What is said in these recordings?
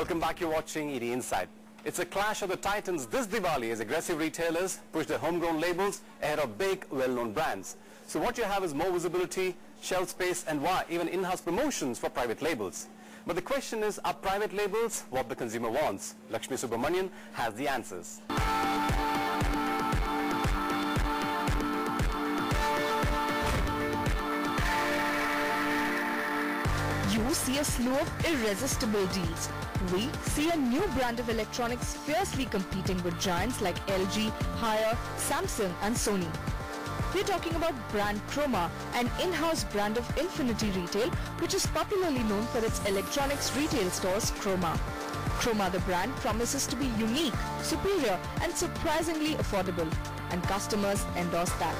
Welcome back. You're watching ED Insight. It's a clash of the titans this Diwali as aggressive retailers push their homegrown labels ahead of big, well-known brands. So what you have is more visibility, shelf space, and why even in-house promotions for private labels. But the question is, are private labels what the consumer wants? Lakshmi Subramanian has the answers. You see a slew of irresistible deals. We see a new brand of electronics fiercely competing with giants like LG, Haier, Samsung and Sony. We're talking about brand Croma, an in-house brand of Infinity Retail, which is popularly known for its electronics retail stores Croma. Croma, the brand, promises to be unique, superior and surprisingly affordable, and customers endorse that.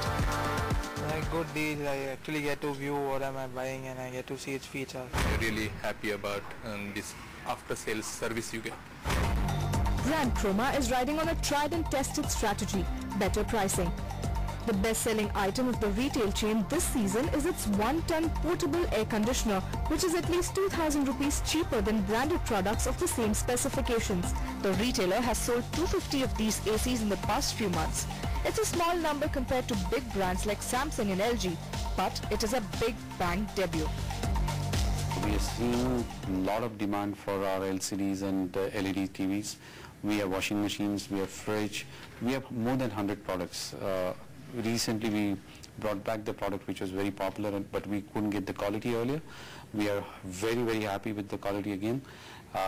Like good deals, I actually get to view what am I buying and I get to see its features. I'm really happy about this after-sales service you get. Brand Croma is riding on a tried and tested strategy, better pricing. The best-selling item of the retail chain this season is its 1-ton portable air conditioner, which is at least 2,000 rupees cheaper than branded products of the same specifications. The retailer has sold 250 of these ACs in the past few months. It's a small number compared to big brands like Samsung and LG, but it is a big bang debut. We are seeing a lot of demand for our LCDs and LED TVs. We have washing machines, we have fridge, we have more than 100 products. Recently we brought back the product which was very popular but we couldn't get the quality earlier. We are very happy with the quality again,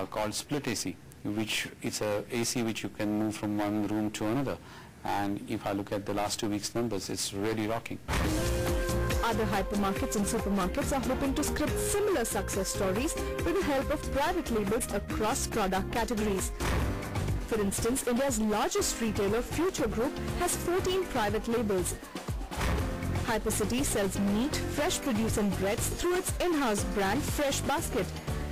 called Split AC, which is a AC which you can move from one room to another. And if I look at the last 2 weeks' numbers, it's really rocking. Other hypermarkets and supermarkets are hoping to script similar success stories with the help of private labels across product categories. For instance, India's largest retailer, Future Group, has 14 private labels. Hypercity sells meat, fresh produce and breads through its in-house brand Fresh Basket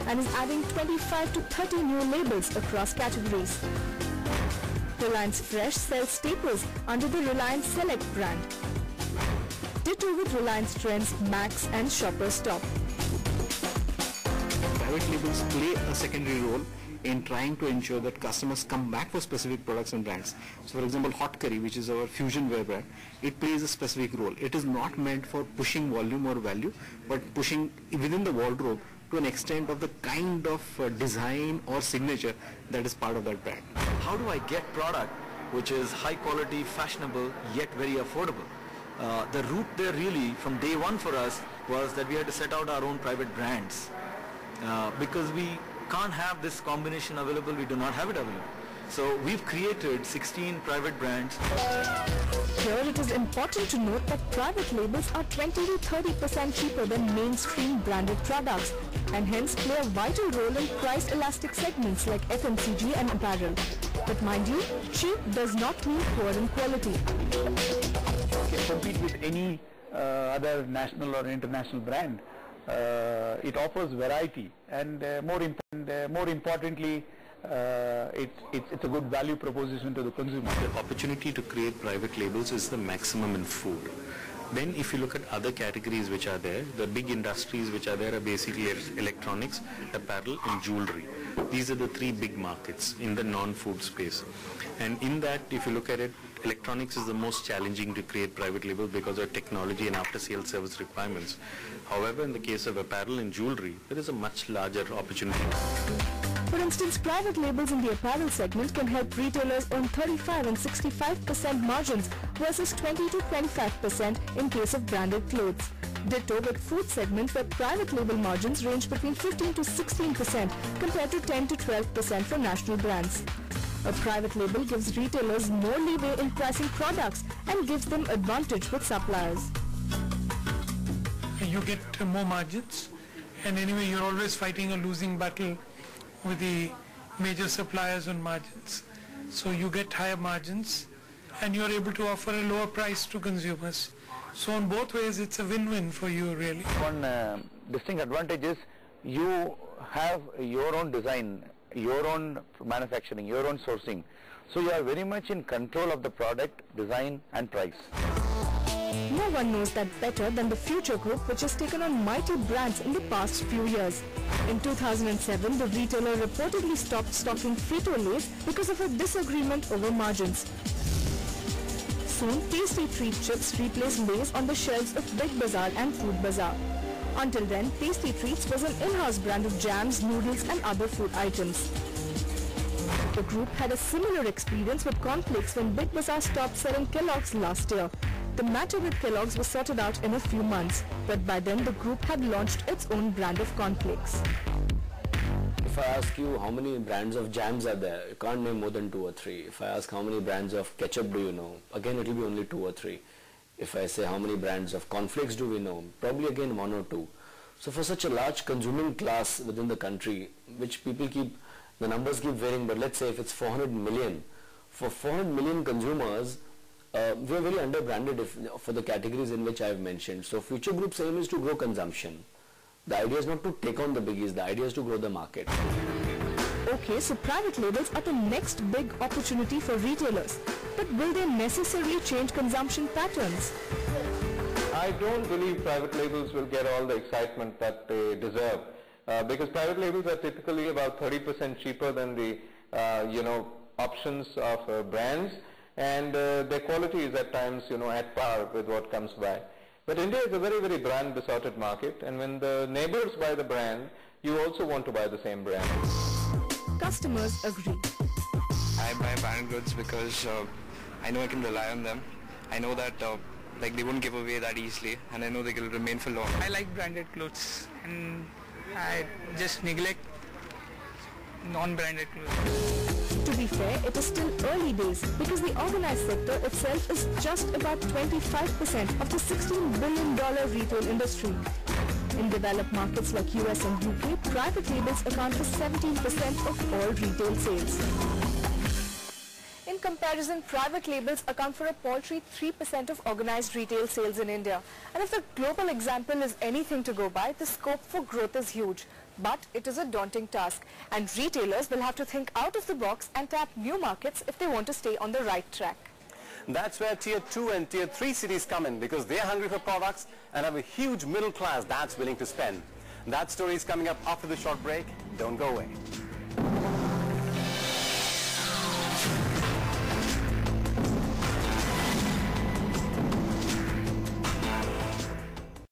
and is adding 25 to 30 new labels across categories. Reliance Fresh sells staples under the Reliance Select brand. Ditto with Reliance Trends, Max and Shoppers Stop. Private labels play a secondary role in trying to ensure that customers come back for specific products and brands. So for example, Hot Curry, which is our fusion wear brand, it plays a specific role. It is not meant for pushing volume or value, but pushing within the wardrobe to an extent of the kind of design or signature that is part of that brand. How do I get product which is high quality, fashionable, yet very affordable? The route there really from day one for us was that we had to set out our own private brands because we can't have this combination available, we do not have it available. So we've created 16 private brands. Here it is important to note that private labels are 20 to 30% cheaper than mainstream branded products and hence play a vital role in price elastic segments like FMCG and apparel. But mind you, cheap does not mean poor in quality. You can compete with any other national or international brand. It offers variety and more importantly, it's a good value proposition to the consumer. The opportunity to create private labels is the maximum in food. Then if you look at other categories which are there, the big industries which are there are basically electronics, apparel and jewelry. These are the three big markets in the non-food space. And in that, if you look at it, electronics is the most challenging to create private label because of technology and after-sales service requirements. However, in the case of apparel and jewelry, there is a much larger opportunity. For instance, private labels in the apparel segment can help retailers earn 35 and 65% margins versus 20 to 25% in case of branded clothes. Ditto with food segment where private label margins range between 15 to 16% compared to 10 to 12% for national brands. A private label gives retailers more leeway in pricing products and gives them advantage with suppliers. You get more margins, and anyway you're always fighting a losing battle with the major suppliers on margins. So you get higher margins and you're able to offer a lower price to consumers. So on both ways it's a win-win for you really. One distinct advantage is you have your own design, your own manufacturing, your own sourcing. So you are very much in control of the product, design and price. No one knows that better than the Future Group, which has taken on mighty brands in the past few years. In 2007, the retailer reportedly stopped stocking Frito-Lays because of a disagreement over margins. Soon, Tasty Treat chips replaced Lay's on the shelves of Big Bazaar and Food Bazaar. Until then, Tasty Treats was an in-house brand of jams, noodles and other food items. The group had a similar experience with cornflakes when Big Bazaar stopped selling Kellogg's last year. The matter with Kellogg's was sorted out in a few months, but by then the group had launched its own brand of cornflakes. If I ask you how many brands of jams are there, you can't name more than 2 or 3. If I ask how many brands of ketchup do you know, again it will be only 2 or 3. If I say how many brands of cornflakes do we know, probably again 1 or 2. So for such a large consuming class within the country, which people keep, the numbers keep varying, but let's say if it's 400 million, for 400 million consumers, we are very under-branded for the categories in which I have mentioned. So Future Group's aim is to grow consumption. The idea is not to take on the biggies, the idea is to grow the market. Okay, so private labels are the next big opportunity for retailers. But will they necessarily change consumption patterns? I don't believe private labels will get all the excitement that they deserve. Because private labels are typically about 30% cheaper than the options of brands, and their quality is at times at par with what comes by. But India is a very, very brand besotted market, and when the neighbors buy the brand, you also want to buy the same brand. Customers agree. I buy branded goods because I know I can rely on them. I know that they won't give away that easily, and I know they will remain for long. I like branded clothes, and I just neglect non-branded clothes. To be fair, it is still early days because the organized sector itself is just about 25% of the $16 billion retail industry. In developed markets like US and UK, private labels account for 17% of all retail sales. In comparison, private labels account for a paltry 3% of organized retail sales in India. And if the global example is anything to go by, the scope for growth is huge. But it is a daunting task, and retailers will have to think out of the box and tap new markets if they want to stay on the right track. That's where Tier 2 and Tier 3 cities come in, because they are hungry for products and have a huge middle class that's willing to spend. That story is coming up after the short break. Don't go away.